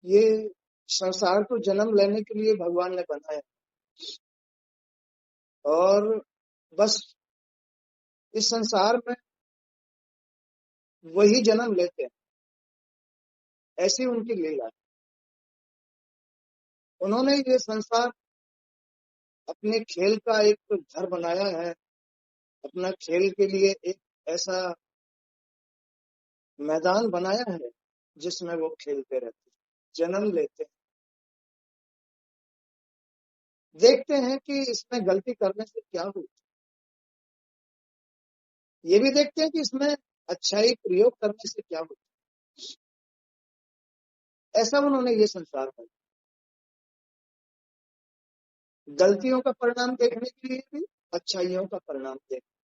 ये संसार को जन्म लेने के लिए भगवान ने बनाया, और बस इस संसार में वही जन्म लेते हैं, ऐसी उनकी लीला है। उन्होंने ये संसार अपने खेल का एक घर बनाया है, अपना खेल के लिए एक ऐसा मैदान बनाया है जिसमें वो खेलते रहते हैं, जन्म लेते हैं। देखते हैं कि इसमें गलती करने से क्या होती है, ये भी देखते हैं कि इसमें अच्छाई प्रयोग करने से क्या होता है। ऐसा उन्होंने ये संसार बनाया, गलतियों का परिणाम देखने के लिए भी, अच्छाइयों का परिणाम देखने।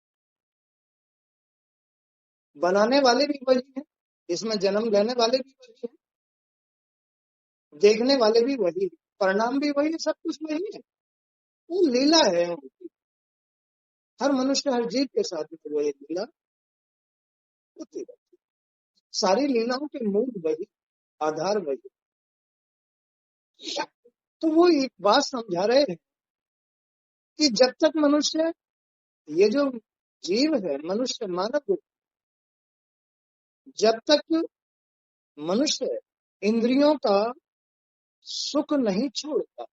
बनाने वाले भी वही हैं, इसमें जन्म लेने वाले भी वही हैं, देखने वाले भी वही, परिणाम भी वही है, सब कुछ वही है। वो लीला है उनकी, हर मनुष्य हर जीव के साथ में वही लीला होती है। सारी लीलाओं के मूल वही, आधार वही। तो वो एक बात समझा रहे हैं कि जब तक मनुष्य, ये जो जीव है मनुष्य मानव, जब तक मनुष्य इंद्रियों का सुख नहीं छोड़ता,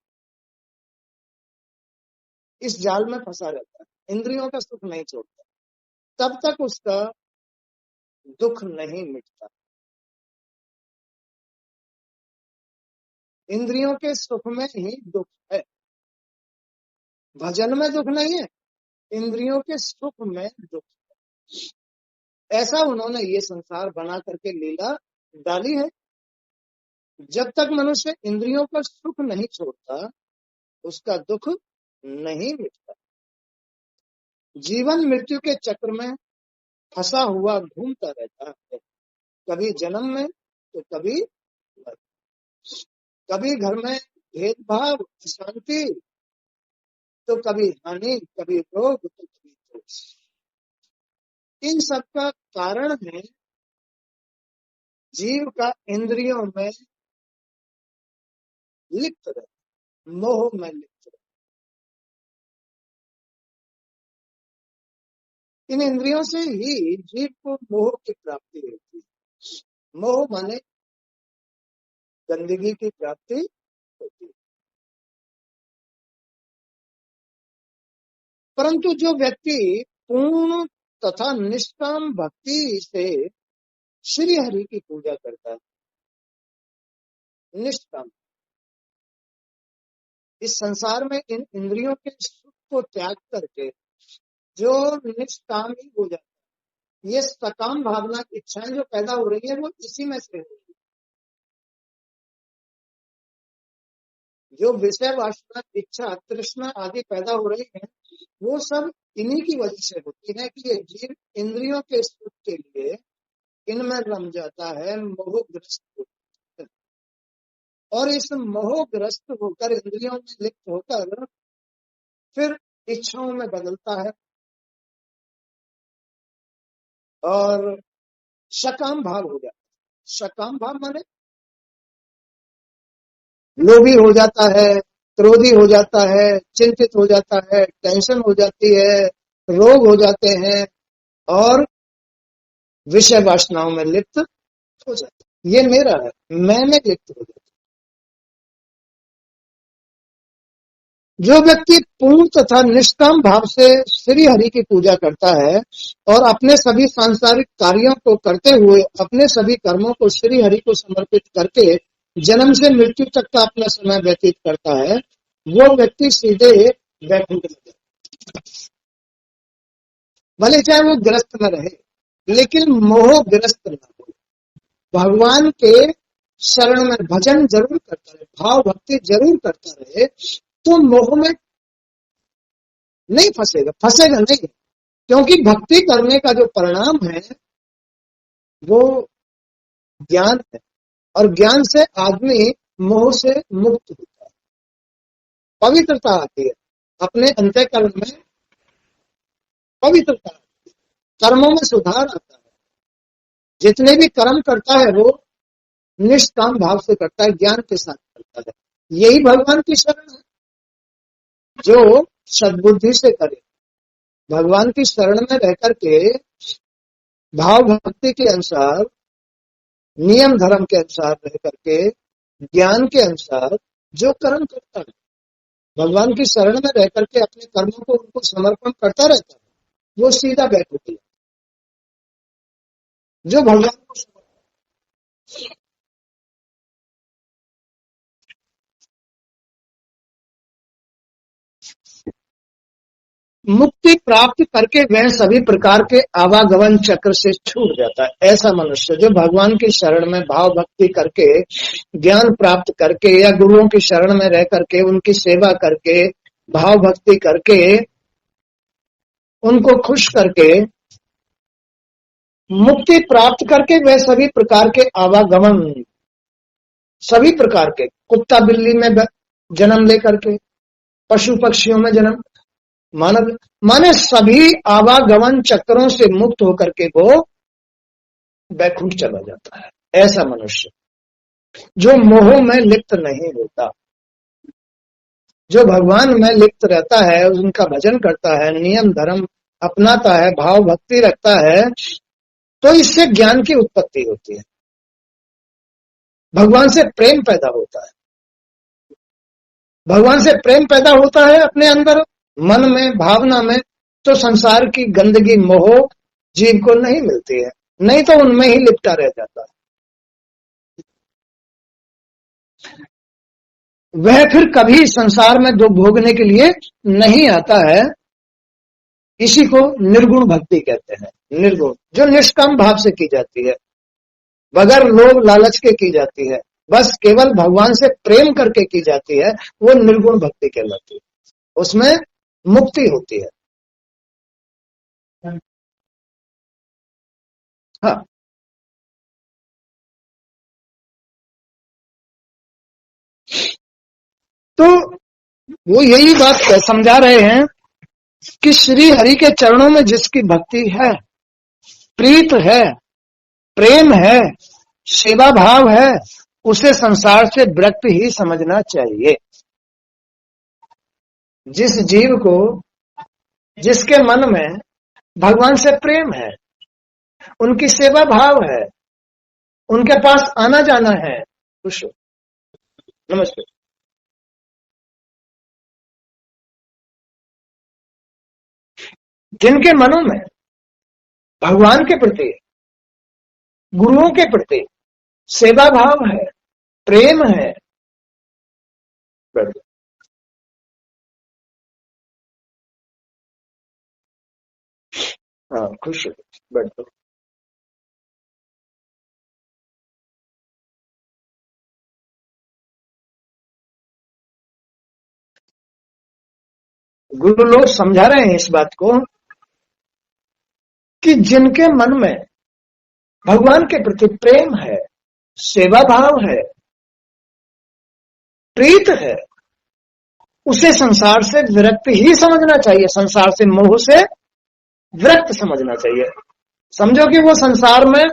इस जाल में फंसा रहता है, इंद्रियों का सुख नहीं छोड़ता, तब तक उसका दुख नहीं मिटता। इंद्रियों के सुख में ही दुख है, भजन में दुख नहीं है, इंद्रियों के सुख में दुख है। ऐसा उन्होंने ये संसार बना करके लीला डाली है। जब तक मनुष्य इंद्रियों का सुख नहीं छोड़ता, उसका दुख नहीं मिटता। जीवन मृत्यु के चक्र में फंसा हुआ घूमता रहता है, कभी जन्म में तो कभी मर। कभी घर में भेदभाव शांति, तो कभी हानि, कभी रोग, तो कभी दोष। इन सब का कारण है जीव का इंद्रियों में लिप्त रहे, मोह में लिप्त रहे। इन इंद्रियों से ही जीव को मोह की प्राप्ति होती है। मोह माने गंदगी की प्राप्ति होती है। परंतु जो व्यक्ति पूर्ण तथा निष्काम भक्ति से श्री हरि की पूजा करता है, निष्काम, इस संसार में इन इंद्रियों के सुख को त्याग करके जो निष्कामी हो जाता है, ये सकाम भावना इच्छाएं जो पैदा हो रही है वो इसी में से हो रही है। जो विषय वासना इच्छा तृष्णा आदि पैदा हो रही है, वो सब इन्हीं की वजह से होती है कि ये जीव इंद्रियों के सुख के लिए इनमें रम जाता है, मोहग्रस्त होता है। और इस मोहग्रस्त होकर, इंद्रियों में लिप्त होकर, फिर इच्छाओं में बदलता है और सकाम भाव हो जाता है। सकाम भाव माने लोभी हो जाता है, क्रोधी हो जाता है, चिंतित हो जाता है, टेंशन हो जाती है, रोग हो जाते हैं, और विषय वासनाओं में लिप्त हो जाता है। ये मेरा है, मैं में लिप्त हो जाता है। जो व्यक्ति पूर्ण तथा निष्काम भाव से श्री हरि की पूजा करता है और अपने सभी सांसारिक कार्यों को करते हुए अपने सभी कर्मों को श्री हरि को समर्पित करके जन्म से मृत्यु तक का अपना समय व्यतीत करता है, वो व्यक्ति सीधे वैकुंठ में जाता है। भले चाहे वो ग्रस्त में रहे, लेकिन मोहग्रस्त न हो, भगवान के शरण में भजन जरूर करता रहे, भाव भक्ति जरूर करता रहे, तो मोह में नहीं फंसेगा, फंसेगा नहीं। क्योंकि भक्ति करने का जो परिणाम है वो ज्ञान है, और ज्ञान से आदमी मोह से मुक्त होता है, पवित्रता आती है, अपने अंतःकरण में पवित्रता आती है, कर्मों में सुधार आता है। जितने भी कर्म करता है वो निष्काम भाव से करता है, ज्ञान के साथ करता है। यही भगवान की शरण है। जो सद्बुद्धि से करे, भगवान की शरण में रह करके भाव भक्ति के अनुसार, नियम धर्म के अनुसार रह करके, ज्ञान के अनुसार जो कर्म करता है, भगवान की शरण में रह करके अपने कर्मों को उनको समर्पण करता रहता है, वो सीधा बैठती है। जो भगवान को मुक्ति प्राप्त करके वह सभी प्रकार के आवागमन चक्र से छूट जाता है। ऐसा मनुष्य जो भगवान की शरण में भाव भक्ति करके, ज्ञान प्राप्त करके, या गुरुओं की शरण में रह करके, उनकी सेवा करके, भाव भक्ति करके, उनको खुश करके, मुक्ति प्राप्त करके वह सभी प्रकार के आवागमन, सभी प्रकार के, कुत्ता बिल्ली में जन्म लेकर के, पशु पक्षियों में जन्म, मानव, माने सभी आवागमन चक्रों से मुक्त होकर के वो बैकुंठ चला जाता है। ऐसा मनुष्य जो मोह में लिप्त नहीं होता, जो भगवान में लिप्त रहता है, उनका भजन करता है, नियम धर्म अपनाता है, भाव भक्ति रखता है, तो इससे ज्ञान की उत्पत्ति होती है, भगवान से प्रेम पैदा होता है। भगवान से प्रेम पैदा होता है अपने अंदर, मन में, भावना में, तो संसार की गंदगी मोह जीव को नहीं मिलती है, नहीं तो उनमें ही लिपटा रह जाता है। वह फिर कभी संसार में दुख भोगने के लिए नहीं आता है। इसी को निर्गुण भक्ति कहते हैं। निर्गुण जो निष्काम भाव से की जाती है, बगैर लोभ लालच के की जाती है, बस केवल भगवान से प्रेम करके की जाती है, वो निर्गुण भक्ति कहलाती है। उसमें मुक्ति होती है। हाँ, तो वो यही बात समझा रहे हैं कि श्री हरि के चरणों में जिसकी भक्ति है, प्रीत है, प्रेम है, सेवा भाव है, उसे संसार से विरक्त ही समझना चाहिए। जिस जीव को, जिसके मन में भगवान से प्रेम है, उनकी सेवा भाव है, उनके पास आना जाना है, खुश हो। नमस्ते। जिनके मनों में भगवान के प्रति, गुरुओं के प्रति सेवा भाव है, प्रेम है, हाँ खुश हो, बैठो। गुरु लोग समझा रहे हैं इस बात को कि जिनके मन में भगवान के प्रति प्रेम है, सेवा भाव है, प्रीत है, उसे संसार से विरक्त ही समझना चाहिए। संसार से, मोह से विरक्त समझना चाहिए। समझो कि वो संसार में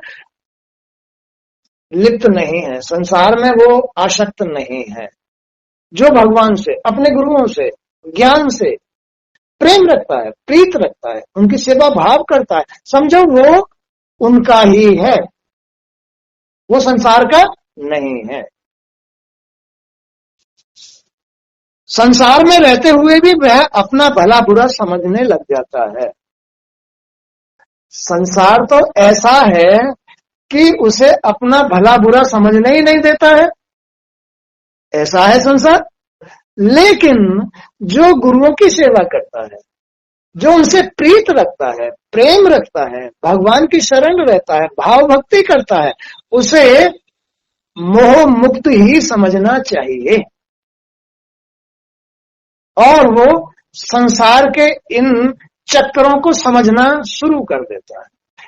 लिप्त नहीं है, संसार में वो आसक्त नहीं है। जो भगवान से, अपने गुरुओं से, ज्ञान से प्रेम रखता है, प्रीत रखता है, उनकी सेवा भाव करता है, समझो वो उनका ही है, वो संसार का नहीं है। संसार में रहते हुए भी वह अपना भला बुरा समझने लग जाता है। संसार तो ऐसा है कि उसे अपना भला बुरा समझने ही नहीं देता है, ऐसा है संसार। लेकिन जो गुरुओं की सेवा करता है, जो उनसे प्रीत रखता है, प्रेम रखता है, भगवान की शरण रहता है, भाव भक्ति करता है, उसे मोह मुक्त ही समझना चाहिए। और वो संसार के इन चक्रों को समझना शुरू कर देता है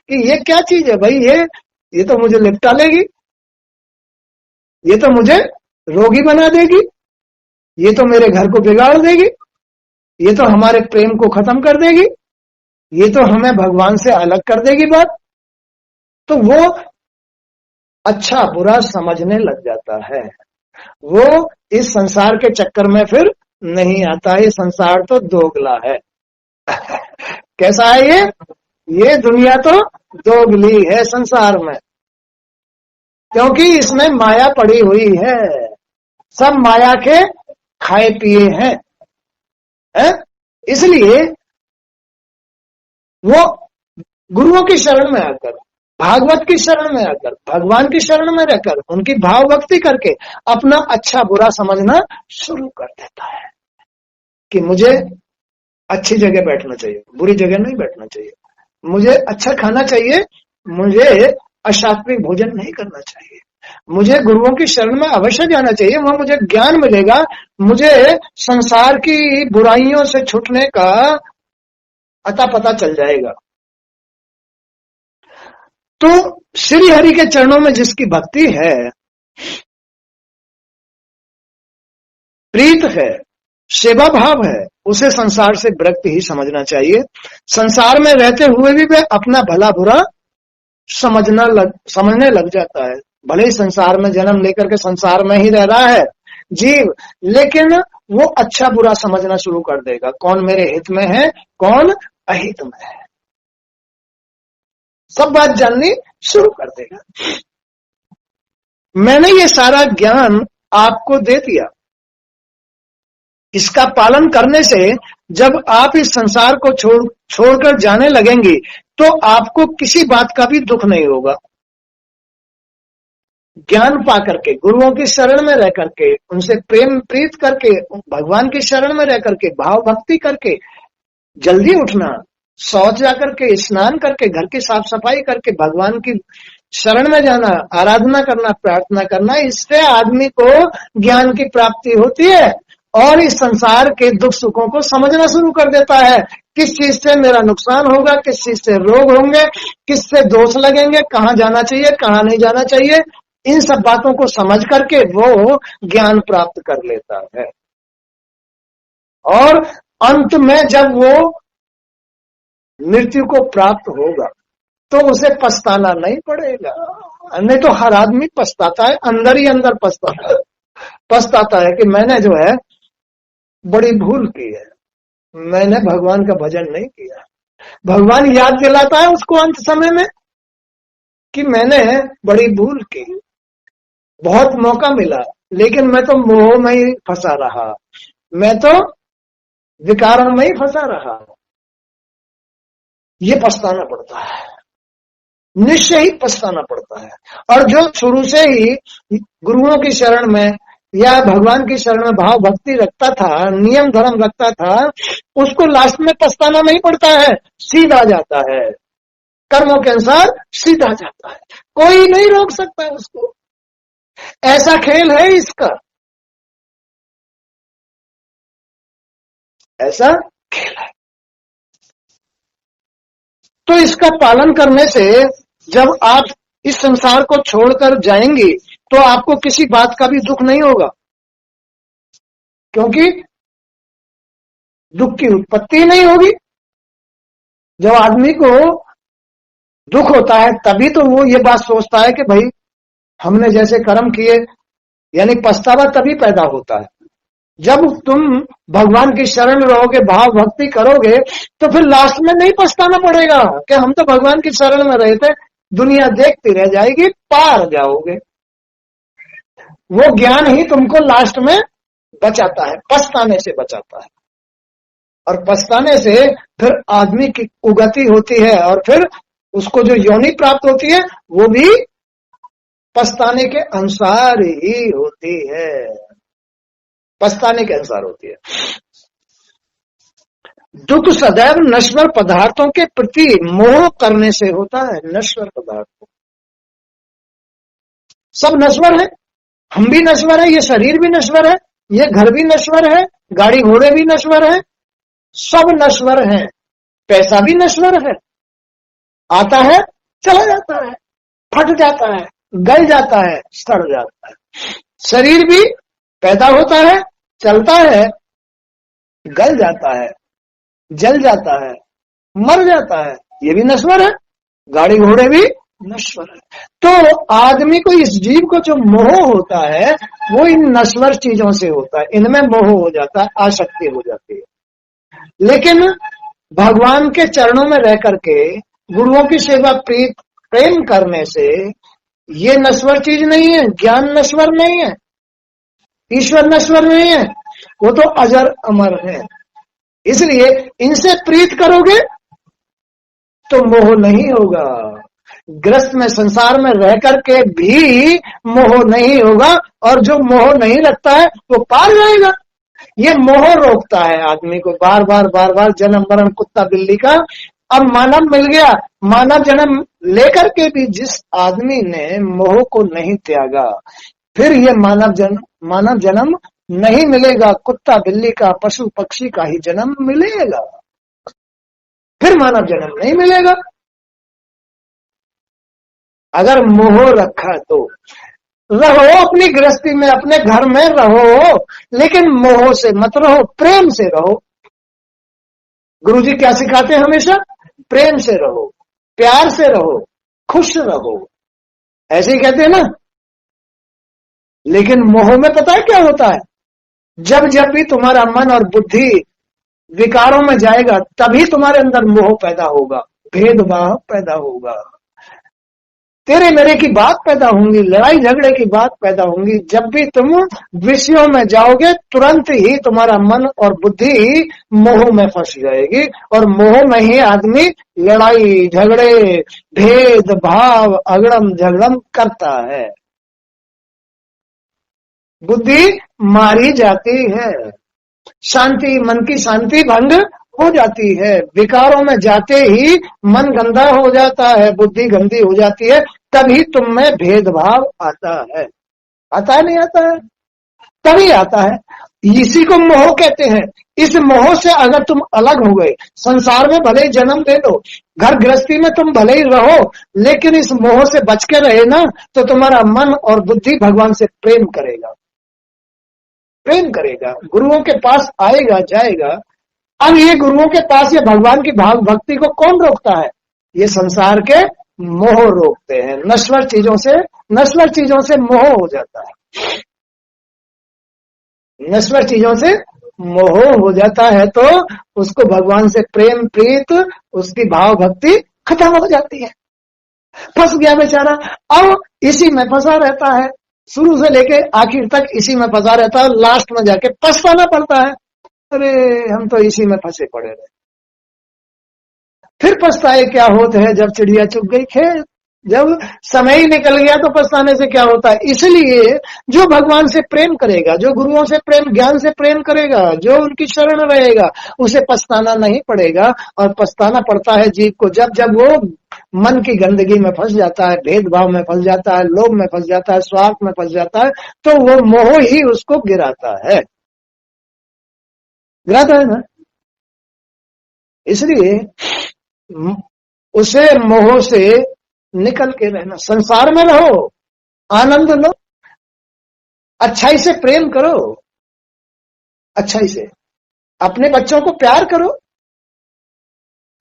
कि ये क्या चीज है भाई, ये तो मुझे लिपटा लेगी, ये तो मुझे रोगी बना देगी, ये तो मेरे घर को बिगाड़ देगी, ये तो हमारे प्रेम को खत्म कर देगी, ये तो हमें भगवान से अलग कर देगी बात। तो वो अच्छा बुरा समझने लग जाता है। वो इस संसार के चक्कर में फिर नहीं आता। ये संसार तो दोगला है। कैसा है ये दुनिया तो दोगली है संसार में, क्योंकि इसमें माया पड़ी हुई है। सब माया के खाए पिए हैं, है? इसलिए वो गुरुओं की शरण में आकर, भागवत की शरण में आकर, भगवान की शरण में रहकर, उनकी भाव भक्ति करके अपना अच्छा बुरा समझना शुरू कर देता है कि मुझे अच्छी जगह बैठना चाहिए, बुरी जगह नहीं बैठना चाहिए, मुझे अच्छा खाना चाहिए, मुझे असात्विक भोजन नहीं करना चाहिए, मुझे गुरुओं की शरण में अवश्य जाना चाहिए, वहां मुझे ज्ञान मिलेगा, मुझे संसार की बुराइयों से छूटने का अता पता चल जाएगा। तो श्री हरि के चरणों में जिसकी भक्ति है, प्रीत है, सेवा भाव है, उसे संसार से विरक्त ही समझना चाहिए। संसार में रहते हुए भी वह अपना भला बुरा समझने लग जाता है। भले ही संसार में जन्म लेकर के संसार में ही रह रहा है जीव, लेकिन वो अच्छा बुरा समझना शुरू कर देगा। कौन मेरे हित में है, कौन अहित में है, सब बात जाननी शुरू कर देगा। मैंने ये सारा ज्ञान आपको दे दिया, इसका पालन करने से जब आप इस संसार को छोड़कर जाने लगेंगी तो आपको किसी बात का भी दुख नहीं होगा। ज्ञान पा करके, गुरुओं की शरण में रह करके, उनसे प्रेम प्रीत करके, भगवान की शरण में रह करके, भाव भक्ति करके, जल्दी उठना, शौच जाकर के, स्नान करके, घर की साफ सफाई करके, भगवान की शरण में जाना, आराधना करना, प्रार्थना करना, इससे आदमी को ज्ञान की प्राप्ति होती है और इस संसार के दुख सुखों को समझना शुरू कर देता है। किस चीज से मेरा नुकसान होगा, किस चीज से रोग होंगे, किससे दोष लगेंगे, कहाँ जाना चाहिए, कहाँ नहीं जाना चाहिए, इन सब बातों को समझ करके वो ज्ञान प्राप्त कर लेता है। और अंत में जब वो मृत्यु को प्राप्त होगा तो उसे पछताना नहीं पड़ेगा। नहीं तो हर आदमी पछताता है, अंदर ही अंदर पछताता है कि मैंने जो है बड़ी भूल की है, मैंने भगवान का भजन नहीं किया। भगवान याद दिलाता है उसको अंत समय में कि मैंने बड़ी भूल की, बहुत मौका मिला, लेकिन मैं तो मोह में ही फंसा रहा, मैं तो विकारों में ही फंसा रहा। ये पछताना पड़ता है, निश्चय ही पछताना पड़ता है। और जो शुरू से ही गुरुओं की शरण में या भगवान की शरण में भाव भक्ति रखता था, नियम धर्म रखता था, उसको लास्ट में पछताना नहीं पड़ता है, सीधा जाता है, कर्मों के अनुसार सीधा जाता है, कोई नहीं रोक सकता है उसको। ऐसा खेल है इसका, ऐसा खेल है। तो इसका पालन करने से जब आप इस संसार को छोड़कर जाएंगे तो आपको किसी बात का भी दुख नहीं होगा, क्योंकि दुख की उत्पत्ति नहीं होगी। जब आदमी को दुख होता है तभी तो वो ये बात सोचता है कि भाई हमने जैसे कर्म किए, यानी पछतावा तभी पैदा होता है। जब तुम भगवान की शरण रहोगे, भाव भक्ति करोगे, तो फिर लास्ट में नहीं पछताना पड़ेगा कि हम तो भगवान की शरण में रहे थे, दुनिया देखती रह जाएगी, पार जाओगे। वो ज्ञान ही तुमको लास्ट में बचाता है, पछताने से बचाता है। और पछताने से फिर आदमी की उगति होती है और फिर उसको जो योनि प्राप्त होती है वो भी पछताने के अनुसार ही होती है, पछताने के अनुसार होती है। दुख सदैव नश्वर पदार्थों के प्रति मोह करने से होता है। नश्वर पदार्थ सब नश्वर है, हम भी नश्वर है, ये शरीर भी नश्वर है, ये घर भी नश्वर है, गाड़ी घोड़े भी नश्वर है, सब नश्वर है, पैसा भी नश्वर है, आता है चला जाता है, फट जाता है, गल जाता है, सड़ जाता है। शरीर भी पैदा होता है, चलता है, गल जाता है, जल जाता है, मर जाता है, ये भी नश्वर है। गाड़ी घोड़े भी नश्वर है। तो आदमी को, इस जीव को जो मोह होता है वो इन नश्वर चीजों से होता है, इनमें मोह हो जाता है, आसक्ति हो जाती है। लेकिन भगवान के चरणों में रह करके गुरुओं की सेवा प्रेम करने से ये नश्वर चीज नहीं है, ज्ञान नश्वर नहीं है, ईश्वर नश्वर नहीं है, वो तो अजर अमर है। इसलिए इनसे प्रीत करोगे तो मोह नहीं होगा। ग्रस्त में, संसार में रह करके भी मोह नहीं होगा, और जो मोह नहीं रखता है वो पार जाएगा। ये मोह रोकता है आदमी को बार बार जन्म मरण कुत्ता बिल्ली का। अब मानव मिल गया, मानव जन्म लेकर के भी जिस आदमी ने मोह को नहीं त्यागा, फिर ये मानव जन्म नहीं मिलेगा, कुत्ता बिल्ली का, पशु पक्षी का ही जन्म मिलेगा, फिर मानव जन्म नहीं मिलेगा। अगर मोह रखा तो रहो अपनी गृहस्थी में, अपने घर में रहो, लेकिन मोह से मत रहो, प्रेम से रहो। गुरुजी क्या सिखाते हैं हमेशा? प्रेम से रहो, प्यार से रहो, खुश रहो, ऐसे ही कहते हैं ना। लेकिन मोह में पता है क्या होता है? जब जब भी तुम्हारा मन और बुद्धि विकारों में जाएगा, तभी तुम्हारे अंदर मोह पैदा होगा, भेदभाव पैदा होगा, तेरे मेरे की बात पैदा होंगी, लड़ाई झगड़े की बात पैदा होंगी। जब भी तुम विषयों में जाओगे, तुरंत ही तुम्हारा मन और बुद्धि मोह में फंस जाएगी, और मोह में ही आदमी लड़ाई झगड़े, भेद भाव, अगड़म झगड़म करता है, बुद्धि मारी जाती है, शांति, मन की शांति भंग हो जाती है। विकारों में जाते ही मन गंदा हो जाता है, बुद्धि गंदी हो जाती है, तभी तुम में भेदभाव आता है। आता है नहीं आता है? तभी आता है। इसी को मोह कहते हैं। इस मोह से अगर तुम अलग हो गए, संसार में भले ही जन्म ले लो, घर गृहस्थी में तुम भले ही रहो, लेकिन इस मोह से बच के रहे ना, तो तुम्हारा मन और बुद्धि भगवान से प्रेम करेगा, प्रेम करेगा, गुरुओं के पास आएगा जाएगा। अब ये गुरुओं के पास, ये भगवान की भाव भक्ति को कौन रोकता है? ये संसार के मोह रोकते हैं। नश्वर चीजों से मोह हो जाता है, नश्वर चीजों से मोह हो जाता है, तो उसको भगवान से प्रेम प्रीत, उसकी भाव भक्ति खत्म हो जाती है। फंस गया बेचारा, अब इसी में फंसा रहता है, शुरू से लेके आखिर तक इसी में फंसा रहता है, लास्ट में जाके पछताना पड़ता है, अरे हम तो इसी में फंसे पड़े रहे। फिर पछताए क्या होते हैं? जब चिड़िया चुग गई खेत, जब समय ही निकल गया तो पछताने से क्या होता है? इसलिए जो भगवान से प्रेम करेगा, जो गुरुओं से प्रेम, ज्ञान से प्रेम करेगा, जो उनकी शरण रहेगा, उसे पछताना नहीं पड़ेगा। और पछताना पड़ता है जीव को जब जब वो मन की गंदगी में फंस जाता है, भेदभाव में फंस जाता है, लोभ में फंस जाता है, स्वार्थ में फंस जाता है, तो वो मोह ही उसको गिराता है, गिराता है ना। इसलिए उसे मोह से निकल के रहना, संसार में रहो, आनंद लो, अच्छाई से प्रेम करो, अच्छाई से अपने बच्चों को प्यार करो,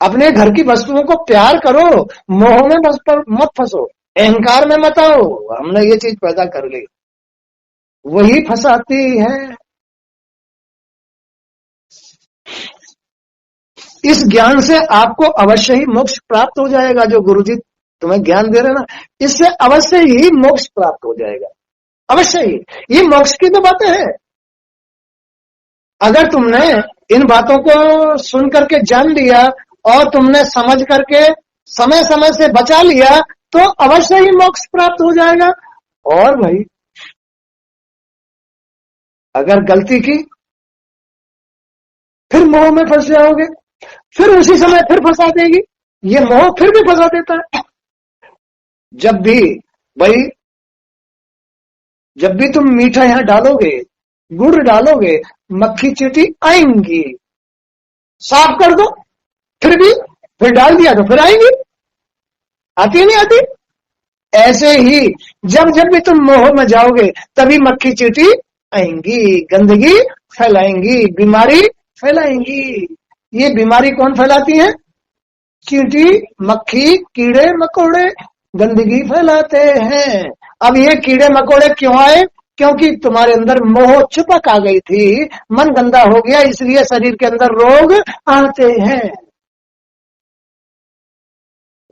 अपने घर की वस्तुओं को प्यार करो, मोह में मत फंसो, अहंकार में मत आओ। हमने ये चीज पैदा कर ली, वही फंसाती है। इस ज्ञान से आपको अवश्य ही मोक्ष प्राप्त हो जाएगा। जो गुरुजी तुम्हें ज्ञान दे रहे ना, इससे अवश्य ही मोक्ष प्राप्त हो जाएगा, अवश्य ही। ये मोक्ष की तो बातें हैं। अगर तुमने इन बातों को सुन करके जान लिया और तुमने समझ करके समय समय से बचा लिया, तो अवश्य ही मोक्ष प्राप्त हो जाएगा। और भाई अगर गलती की, फिर मोह में फंस जाओगे, फिर उसी समय फिर फंसा देगी, ये मोह फिर भी फंसा देता है। जब भी तुम मीठा यहां डालोगे, गुड़ डालोगे, मक्खी चींटी आएंगी, साफ कर दो, फिर डाल दिया तो फिर आएंगी, आती नहीं आती? ऐसे ही जब भी तुम मोह में जाओगे, तभी मक्खी चींटी आएंगी, गंदगी फैलाएंगी, बीमारी फैलाएंगी। ये बीमारी कौन फैलाती है? चींटी, मक्खी, कीड़े मकोड़े, गंदगी फैलाते हैं। अब ये कीड़े मकोड़े क्यों आए? क्योंकि तुम्हारे अंदर मोह चिपक आ गई थी, मन गंदा हो गया, इसलिए शरीर के अंदर रोग आते हैं।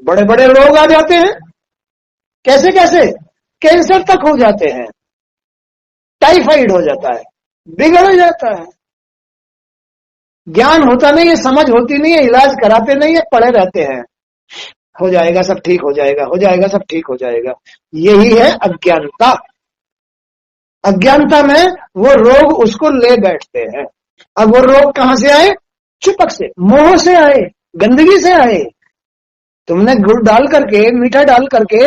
बड़े बड़े रोग आ जाते हैं। कैसे कैसे? कैंसर तक हो जाते हैं, टाइफाइड हो जाता है, बिगड़ जाता है। ज्ञान होता नहीं है, समझ होती नहीं है, इलाज कराते नहीं है, पड़े रहते हैं। हो जाएगा सब ठीक हो जाएगा, हो जाएगा सब ठीक हो जाएगा। यही है अज्ञानता। अज्ञानता में वो रोग उसको ले बैठते हैं। अब वो रोग कहां से आए? चिपक से, मोह से आए, गंदगी से आए। तुमने गुड़ डाल करके, मीठा डाल करके,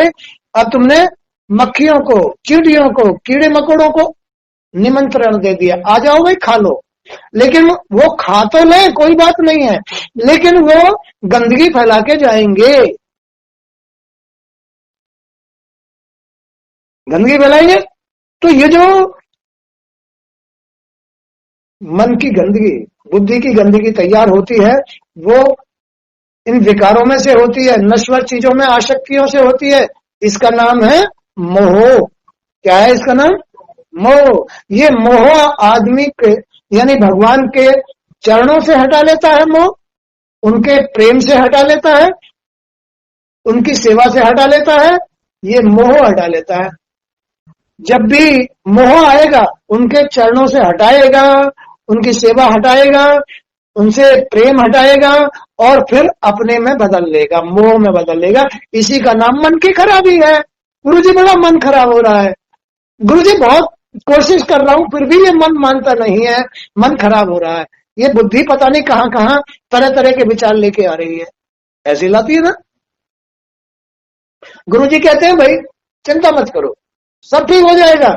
अब तुमने मक्खियों को, चींटियों को, कीड़े मकोड़ों को निमंत्रण दे दिया, आ जाओ भाई खा लो। लेकिन वो खा तो ले, कोई बात नहीं है, लेकिन वो गंदगी फैला के जाएंगे। गंदगी फैलाएंगे तो ये जो मन की गंदगी, बुद्धि की गंदगी तैयार होती है, वो इन विकारों में से होती है, नश्वर चीजों में, आसक्तियों से होती है। इसका नाम है मोह। क्या है इसका नाम? मोह। ये मोह आदमी के, यानी भगवान के चरणों से हटा लेता है मोह, उनके प्रेम से हटा लेता है, उनकी सेवा से हटा लेता है, ये मोह हटा लेता है। जब भी मोह आएगा, उनके चरणों से हटाएगा, उनकी सेवा हटाएगा, उनसे प्रेम हटाएगा, और फिर अपने में बदल लेगा, मोह में बदल लेगा। इसी का नाम मन की खराबी है। गुरुजी बड़ा मन खराब हो रहा है, गुरुजी बहुत कोशिश कर रहा हूं, फिर भी ये मन मानता नहीं है, मन खराब हो रहा है। ये बुद्धि पता नहीं कहां कहां तरह तरह के विचार लेके आ रही है, ऐसी लाती है ना। गुरुजी कहते हैं भाई चिंता मत करो, सब ठीक हो जाएगा,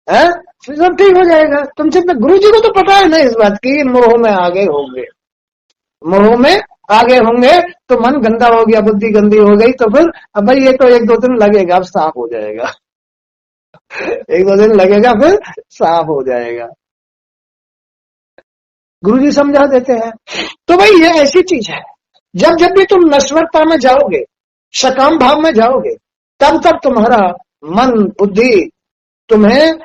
है सब ठीक हो जाएगा, तुम चिंता। गुरुजी को तो पता है ना इस बात की, मोह में आगे होंगे, मोह में आगे होंगे तो मन गंदा हो गया, बुद्धि गंदी हो गई, तो फिर अब भाई ये तो एक दो दिन लगेगा, अब साफ हो जाएगा। एक दो दिन लगेगा, फिर साफ हो जाएगा। गुरुजी समझा देते हैं। तो भाई ये ऐसी चीज है, जब जब भी तुम नश्वरता में जाओगे, सकाम भाव में जाओगे, तब तब तुम्हारा मन बुद्धि तुम्हें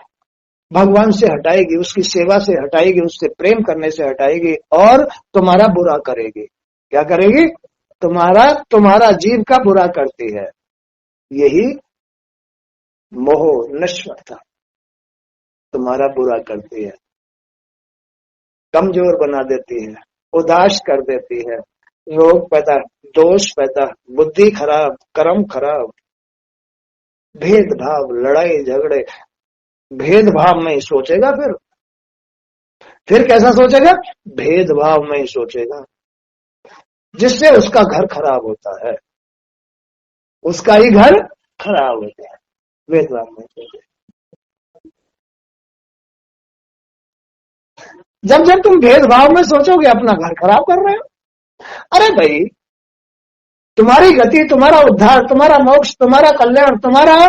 भगवान से हटाएगी, उसकी सेवा से हटाएगी, उससे प्रेम करने से हटाएगी, और तुम्हारा बुरा करेगी। क्या करेगी? तुम्हारा जीव का बुरा करती है। यही मोह, नश्वरता तुम्हारा बुरा करती है, कमजोर बना देती है, उदास कर देती है, रोग पैदा, दोष पैदा, बुद्धि खराब, कर्म खराब, भेदभाव, लड़ाई झगड़े। भेदभाव में ही सोचेगा, फिर कैसा सोचेगा? भेदभाव में ही सोचेगा, जिससे उसका घर खराब होता है, उसका ही घर खराब होता है, भेदभाव में सोचेगा। जब जब तुम भेदभाव में सोचोगे, अपना घर खराब कर रहे हो। अरे भाई, तुम्हारी गति, तुम्हारा उद्धार, तुम्हारा मोक्ष, तुम्हारा कल्याण, तुम्हारा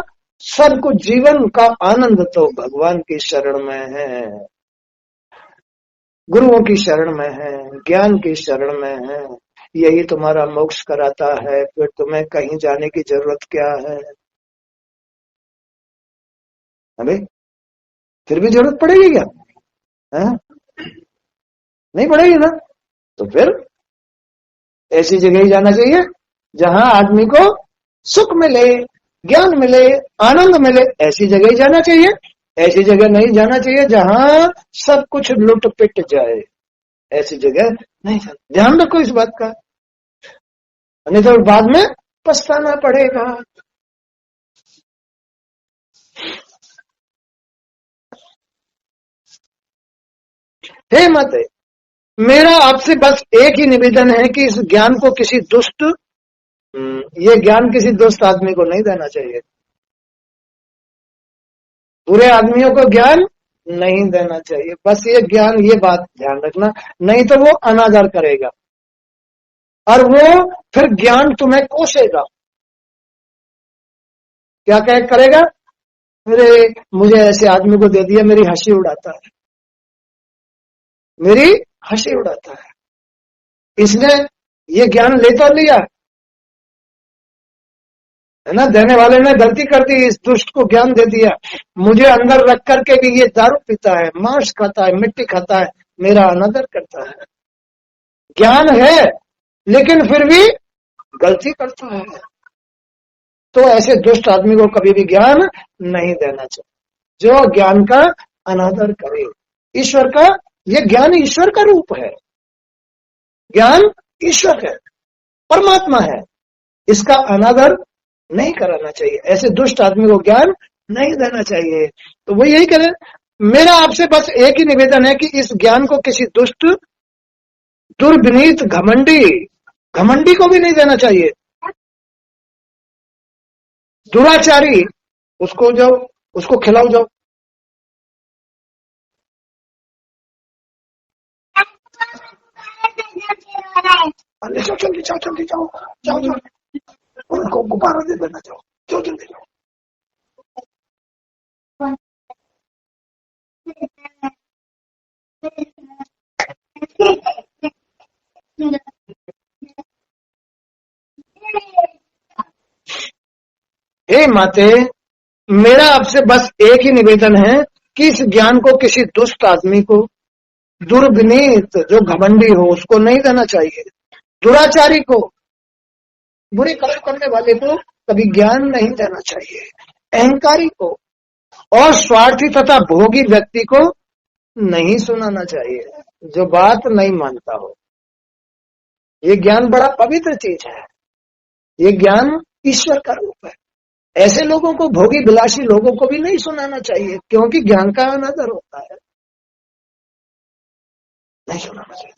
सब कुछ जीवन का आनंद तो भगवान की शरण में है, गुरुओं की शरण में है, ज्ञान की शरण में है। यही तुम्हारा मोक्ष कराता है, फिर तुम्हें कहीं जाने की जरूरत क्या है? अबे फिर भी जरूरत पड़ेगी क्या? है? नहीं पड़ेगी ना। तो फिर ऐसी जगह ही जाना चाहिए जहां आदमी को सुख मिले, ज्ञान मिले, आनंद मिले, ऐसी जगह ही जाना चाहिए। ऐसी जगह नहीं जाना चाहिए जहां सब कुछ लुट पिट जाए, ऐसी जगह नहीं जाना। ध्यान रखो इस बात का, नहीं तो बाद में पछताना पड़ेगा। हे मत, मेरा आपसे बस एक ही निवेदन है कि इस ज्ञान को किसी दुष्ट, ये ज्ञान किसी दुष्ट आदमी को नहीं देना चाहिए। बुरे आदमियों को ज्ञान नहीं देना चाहिए, बस ये ज्ञान, ये बात ध्यान रखना, नहीं तो वो अनादर करेगा और वो फिर ज्ञान तुम्हें कोसेगा। क्या कह करेगा? अरे मुझे ऐसे आदमी को दे दिया, मेरी हंसी उड़ाता है, मेरी हंसी उड़ाता है, इसने ये ज्ञान ले तो लिया, है ना। देने वाले ने गलती कर दी, इस दुष्ट को ज्ञान दे दिया, मुझे अंदर रख करके भी ये दारू पीता है, मांस खाता है, मिट्टी खाता है, मेरा अनादर करता है। ज्ञान है लेकिन फिर भी गलती करता है, तो ऐसे दुष्ट आदमी को कभी भी ज्ञान नहीं देना चाहिए। जो ज्ञान का अनादर करे, ईश्वर का, ये ज्ञान ईश्वर का रूप है, ज्ञान ईश्वर है, परमात्मा है, इसका अनादर नहीं कराना चाहिए। ऐसे दुष्ट आदमी को ज्ञान नहीं देना चाहिए। तो वो यही करे। मेरा आपसे बस एक ही निवेदन है कि इस ज्ञान को किसी दुष्ट, दुर्विनीत, घमंडी को भी नहीं देना चाहिए। दुराचारी, उसको जाओ, उसको खिलाओ जाओ। ले जाओ, जल्दी जाओ, जल्दी जाओ, जाओ जाओ, उनको गुब्बारा दे देना, जाओ जाओ, जल्दी जाओ। हे माते, मेरा आपसे बस एक ही निवेदन है कि इस ज्ञान को किसी दुष्ट आदमी को, दुर्विनीत, जो घमंडी हो, उसको नहीं देना चाहिए। दुराचारी को, बुरे कर्म करने वाले को कभी ज्ञान नहीं देना चाहिए। अहंकारी को और स्वार्थी तथा भोगी व्यक्ति को नहीं सुनाना चाहिए, जो बात नहीं मानता हो। ये ज्ञान बड़ा पवित्र चीज है, ये ज्ञान ईश्वर का रूप है। ऐसे लोगों को, भोगी विलासी लोगों को भी नहीं सुनाना चाहिए, क्योंकि ज्ञान का अनादर होता है, नहीं सुनाना चाहिए।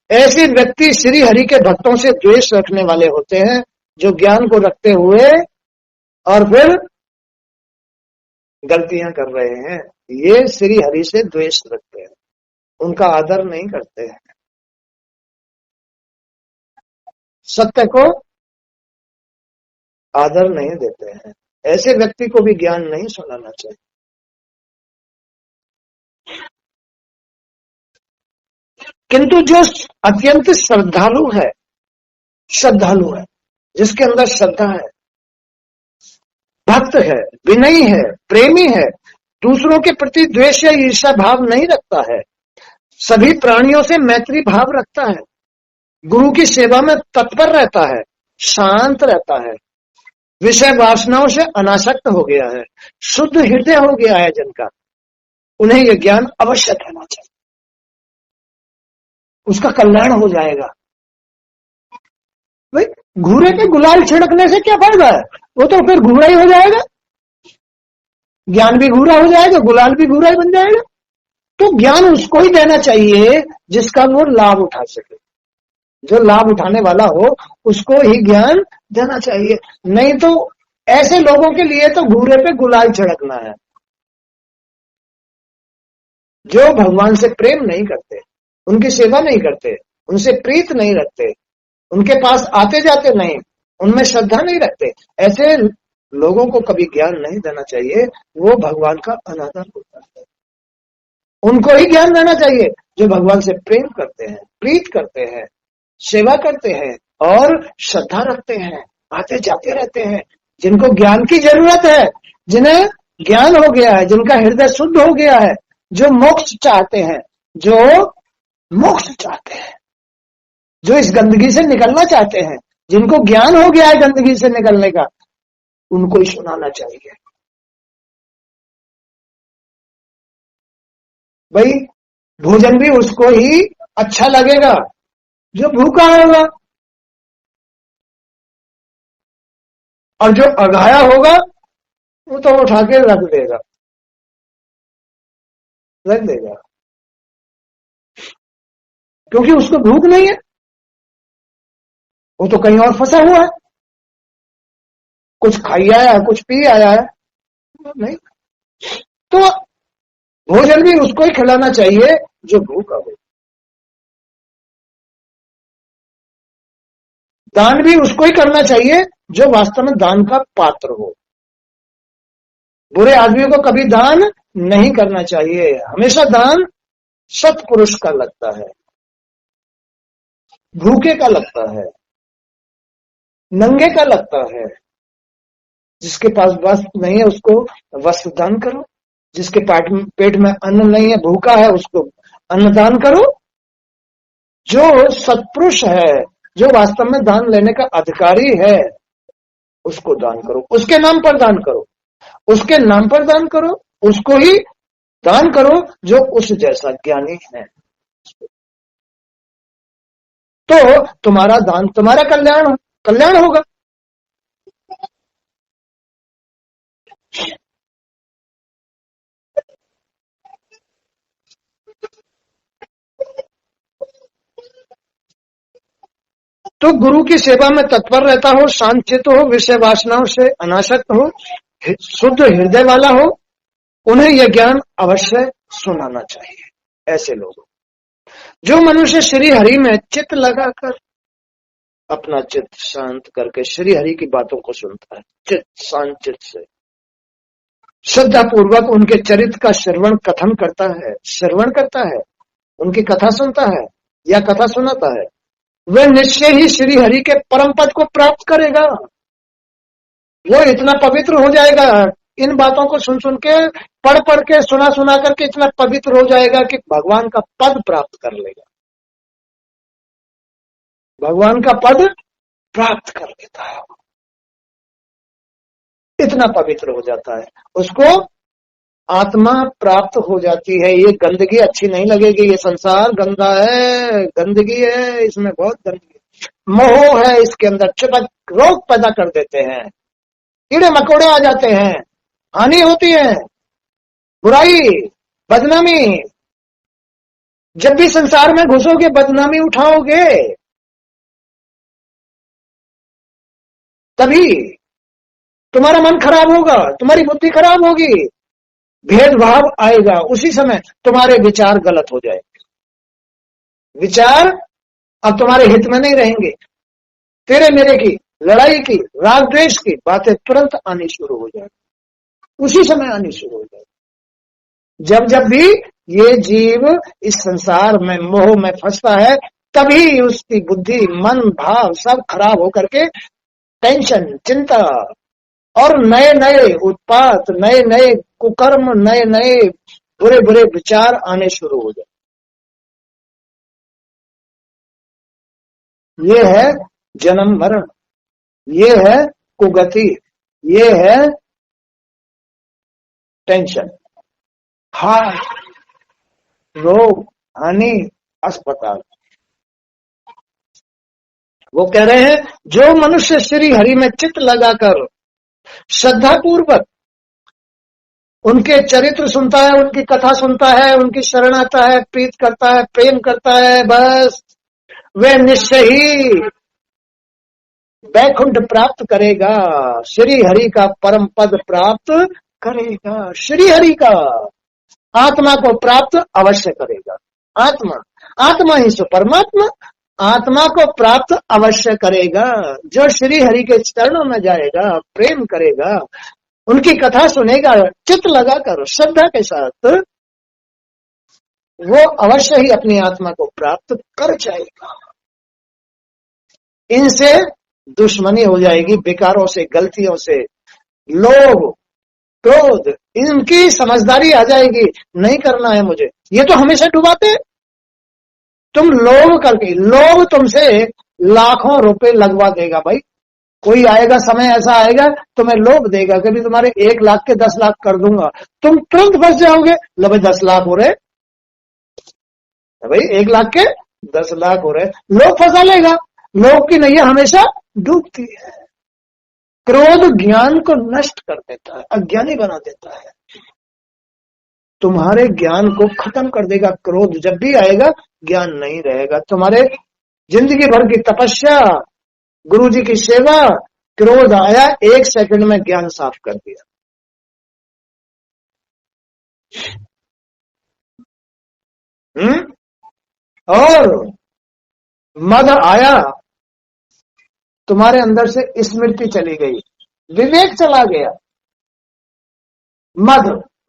ऐसे व्यक्ति श्री हरि के भक्तों से द्वेष रखने वाले होते हैं, जो ज्ञान को रखते हुए और फिर गलतियां कर रहे हैं। ये श्री हरि से द्वेष रखते हैं, उनका आदर नहीं करते हैं, सत्य को आदर नहीं देते हैं। ऐसे व्यक्ति को भी ज्ञान नहीं सुनाना चाहिए। किंतु जो अत्यंत श्रद्धालु है, जिसके अंदर श्रद्धा है, भक्त है, विनयी है, प्रेमी है, दूसरों के प्रति द्वेष या ईर्ष्या भाव नहीं रखता है, सभी प्राणियों से मैत्री भाव रखता है, गुरु की सेवा में तत्पर रहता है, शांत रहता है, विषय वासनाओं से अनासक्त हो गया है, शुद्ध हृदय हो गया है जिनका, उन्हें यह ज्ञान अवश्य देना चाहिए। उसका कल्याण हो जाएगा। भाई, घूरे पे गुलाल छिड़कने से क्या फायदा है? वो तो फिर घूरा ही हो जाएगा, ज्ञान भी घूरा हो जाएगा, गुलाल भी घूरा ही बन जाएगा। तो ज्ञान उसको ही देना चाहिए जिसका वो लाभ उठा सके, जो लाभ उठाने वाला हो उसको ही ज्ञान देना चाहिए। नहीं तो ऐसे लोगों के लिए तो घूरे पे गुलाल छिड़कना है, जो भगवान से प्रेम नहीं करते, उनकी सेवा नहीं करते, उनसे प्रीत नहीं रखते, उनके पास आते जाते नहीं, उनमें श्रद्धा नहीं रखते, ऐसे लोगों को कभी ज्ञान नहीं देना चाहिए। वो भगवान का अनादर होता है। उनको ही ज्ञान देना चाहिए जो भगवान से प्रेम करते हैं, प्रीत करते हैं, सेवा करते हैं और श्रद्धा रखते हैं, आते जाते रहते हैं, जिनको ज्ञान की जरूरत है, जिन्हें ज्ञान हो गया है, जिनका हृदय शुद्ध हो गया है, जो मोक्ष चाहते हैं, जो मोक्ष चाहते हैं, जो इस गंदगी से निकलना चाहते हैं, जिनको ज्ञान हो गया है गंदगी से निकलने का, उनको ही सुनाना चाहिए। भाई, भोजन भी उसको ही अच्छा लगेगा जो भूखा होगा, और जो अघाया होगा वो तो उठा के रख देगा, क्योंकि उसको भूख नहीं है, वो तो कहीं और फंसा हुआ है, कुछ खाई आया है, कुछ पी आया है, नहीं। तो भोजन भी उसको ही खिलाना चाहिए जो भूखा हो, दान भी उसको ही करना चाहिए जो वास्तव में दान का पात्र हो। बुरे आदमियों को कभी दान नहीं करना चाहिए। हमेशा दान सत्पुरुष का लगता है, भूखे का लगता है, नंगे का लगता है, जिसके पास वस्त्र नहीं है उसको वस्त्र दान करो, जिसके पेट में अन्न नहीं है, भूखा है, उसको अन्न दान करो। जो सत्पुरुष है, जो वास्तव में दान लेने का अधिकारी है, उसको दान करो, उसके नाम पर दान करो, उसके नाम पर दान करो, उसको ही दान करो जो उस जैसा ज्ञानी है। तो तुम्हारा दान तुम्हारा कल्याण होगा। तो गुरु की सेवा में तत्पर रहता हो, शांतचित्त हो, विषय वासनाओं से अनासक्त हो, शुद्ध हृदय वाला हो, उन्हें यह ज्ञान अवश्य सुनाना चाहिए। ऐसे लोग जो मनुष्य श्री हरि में चित्त लगाकर अपना चित्त शांत करके श्री हरि की बातों को सुनता है, चित्त शांत चित्त से श्रद्धा पूर्वक उनके चरित्र का श्रवण कथन करता है, श्रवण करता है, उनकी कथा सुनता है या कथा सुनाता है, वह निश्चय ही श्री हरि के परम पद को प्राप्त करेगा। वो इतना पवित्र हो जाएगा, इन बातों को सुन सुन के, पढ़ के, सुना सुना करके इतना पवित्र हो जाएगा कि भगवान का पद प्राप्त कर लेगा, भगवान का पद प्राप्त कर लेता है, इतना पवित्र हो जाता है, उसको आत्मा प्राप्त हो जाती है। ये गंदगी अच्छी नहीं लगेगी, ये संसार गंदा है, गंदगी है, इसमें बहुत गंदगी, मोह है इसके अंदर, चिपक रोग पैदा कर देते हैं, कीड़े मकोड़े आ जाते हैं, हानि होती है, बुराई, बदनामी। जब भी संसार में घुसोगे, बदनामी उठाओगे, तभी तुम्हारा मन खराब होगा, तुम्हारी बुद्धि खराब होगी, भेदभाव आएगा, उसी समय तुम्हारे विचार गलत हो जाएंगे, विचार अब तुम्हारे हित में नहीं रहेंगे, तेरे मेरे की लड़ाई की, राग द्वेष की बातें तुरंत आनी शुरू हो जाएगी, उसी समय आनी शुरू हो जाएगी। जब जब भी ये जीव इस संसार में मोह में फंसता है, तभी उसकी बुद्धि, मन, भाव सब खराब होकर के टेंशन, चिंता और नए नए उत्पात, नए नए कुकर्म, नए नए बुरे बुरे विचार आने शुरू हो जाए। ये है जन्म मरण, ये है कुगति, ये है टेंशन, हार्ट, रोग, हानि, अस्पताल। वो कह रहे हैं जो मनुष्य श्री हरि में चित्त लगाकर श्रद्धा पूर्वक उनके चरित्र सुनता है, उनकी कथा सुनता है, उनकी शरण आता है, प्रीत करता है, प्रेम करता है, बस वह निश्चय ही वैकुंठ प्राप्त करेगा, श्री हरि का परम पद प्राप्त करेगा, श्री हरि का आत्मा को प्राप्त अवश्य करेगा। आत्मा ही सो परमात्मा, आत्मा को प्राप्त अवश्य करेगा। जो श्री हरि के चरणों में जाएगा, प्रेम करेगा, उनकी कथा सुनेगा, चित्त लगाकर श्रद्धा के साथ, वो अवश्य ही अपनी आत्मा को प्राप्त कर जाएगा। इनसे दुश्मनी हो जाएगी, विकारों से, गलतियों से, लोभ, क्रोध, इनकी समझदारी आ जाएगी, नहीं करना है मुझे। ये तो हमेशा डुबाते, तुम लोभ करके, लोभ तुमसे लाखों रुपए लगवा देगा भाई। कोई आएगा, समय ऐसा आएगा तुम्हें लोभ देगा, कभी तुम्हारे 1 लाख के 10 लाख कर दूंगा, तुम तुरंत फंस जाओगे, लो भाई 10 लाख हो रहे भाई, 1 लाख के 10 लाख हो रहे, लोग फंसा लेगा। लोग की नैया हमेशा डूबती है। क्रोध ज्ञान को नष्ट कर देता है, अज्ञानी बना देता है, तुम्हारे ज्ञान को खत्म कर देगा। क्रोध जब भी आएगा, ज्ञान नहीं रहेगा। तुम्हारे जिंदगी भर की तपस्या, गुरु जी की सेवा, क्रोध आया 1 सेकंड में ज्ञान साफ कर दिया। और मद आया, तुम्हारे अंदर से स्मृति चली गई, विवेक चला गया।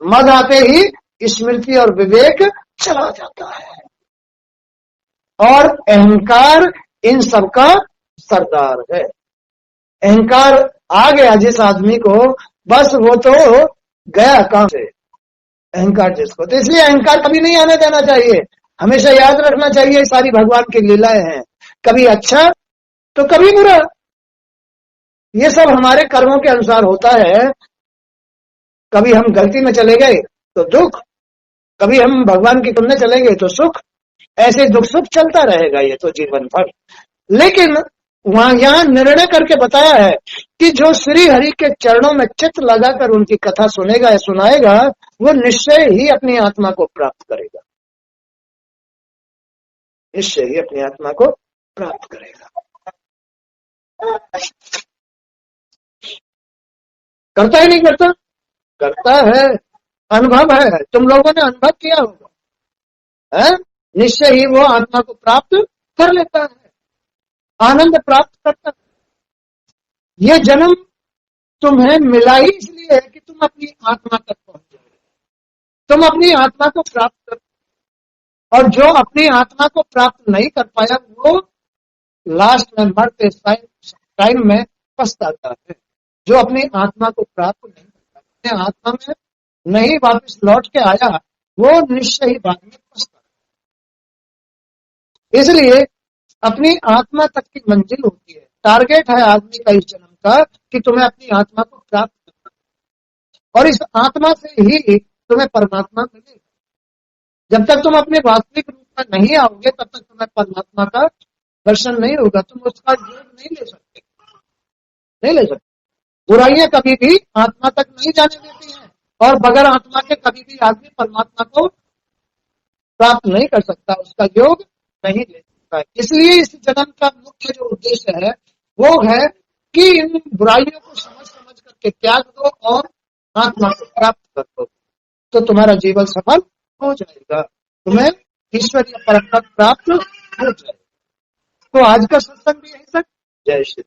मद आते ही स्मृति और विवेक चला जाता है, और अहंकार इन सबका सरदार है। अहंकार आ गया जिस आदमी को, बस वो तो गया काम से, अहंकार जिसको। तो इसलिए अहंकार कभी नहीं आने देना चाहिए। हमेशा याद रखना चाहिए सारी भगवान की लीलाएं हैं, कभी अच्छा तो कभी बुरा। ये सब हमारे कर्मों के अनुसार होता है। कभी हम गलती में चले गए तो दुख, कभी हम भगवान की तुमने चले गए तो सुख। ऐसे दुख सुख चलता रहेगा ये तो जीवन भर। लेकिन वहां यहां निर्णय करके बताया है कि जो श्री हरि के चरणों में चित्त लगाकर उनकी कथा सुनेगा या सुनाएगा, वो निश्चय ही अपनी आत्मा को प्राप्त करेगा, निश्चय ही अपनी आत्मा को प्राप्त करेगा। करता ही नहीं करता? करता है, अनुभव है, तुम लोगों ने अनुभव किया होगा है? निश्चय ही वो आत्मा को प्राप्त कर लेता है, आनंद प्राप्त करता है। ये जन्म तुम्हें मिला ही इसलिए है कि तुम अपनी आत्मा तक पहुंचो, तुम अपनी आत्मा को प्राप्त कर। और जो अपनी आत्मा को प्राप्त नहीं कर पाया, वो लास्ट में मरते टाइम में पछताता है। जो अपनी आत्मा को प्राप्त नहीं कर पाया, अपने आत्मा में नहीं वापस लौट के आया, वो निश्चय ही बाद में पछताता है। इसलिए अपनी आत्मा तक की मंजिल होती है, टारगेट है आदमी का इस जन्म का कि तुम्हें अपनी आत्मा को प्राप्त करना है। और इस आत्मा से ही तुम्हें परमात्मा मिलेगा। जब तक तुम अपने वास्तविक रूप में नहीं आओगे, तब तक तुम्हें परमात्मा का दर्शन नहीं होगा, तुम उसका योग नहीं ले सकते, नहीं ले सकते। बुराइयां कभी भी आत्मा तक नहीं जाने देती हैं, और बगैर आत्मा के कभी भी आदमी परमात्मा को प्राप्त नहीं कर सकता, उसका योग नहीं ले सकता। इसलिए इस जन्म का मुख्य जो उद्देश्य है वो है कि इन बुराइयों को समझ समझ करके त्याग दो और आत्मा को प्राप्त कर दो, तो तुम्हारा जीवन सफल हो जाएगा, तुम्हें ईश्वरीय परम पद प्राप्त हो जाएगा। तो आज का सत्संग भी यही तक। जय श्री